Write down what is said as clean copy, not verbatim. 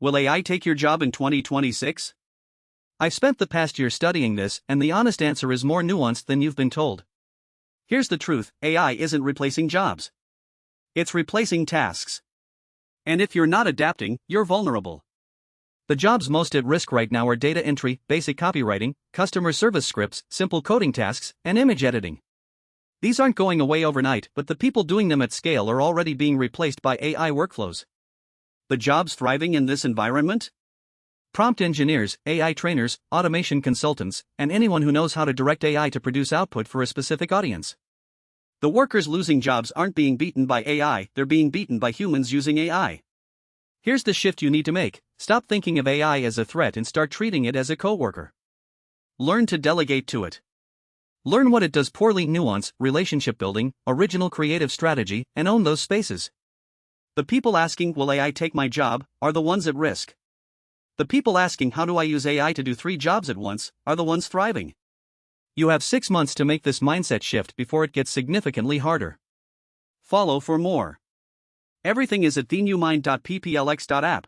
Will AI take your job in 2026? I've spent the past year studying this, and the honest answer is more nuanced than you've been told. Here's the truth: AI isn't replacing jobs. It's replacing tasks. And if you're not adapting, you're vulnerable. The jobs most at risk right now are data entry, basic copywriting, customer service scripts, simple coding tasks, and image editing. These aren't going away overnight, but the people doing them at scale are already being replaced by AI workflows. The jobs thriving in this environment? Prompt engineers, AI trainers, automation consultants, and anyone who knows how to direct AI to produce output for a specific audience. The workers losing jobs aren't being beaten by AI, they're being beaten by humans using AI. Here's the shift you need to make: stop thinking of AI as a threat and start treating it as a coworker. Learn to delegate to it. Learn what it does poorly: nuance, relationship building, original creative strategy, and own those spaces. The people asking, "Will AI take my job?" are the ones at risk. The people asking, "How do I use AI to do 3 jobs at once?" are the ones thriving. You have 6 months to make this mindset shift before it gets significantly harder. Follow for more. Everything is at thenewmind.pplx.app.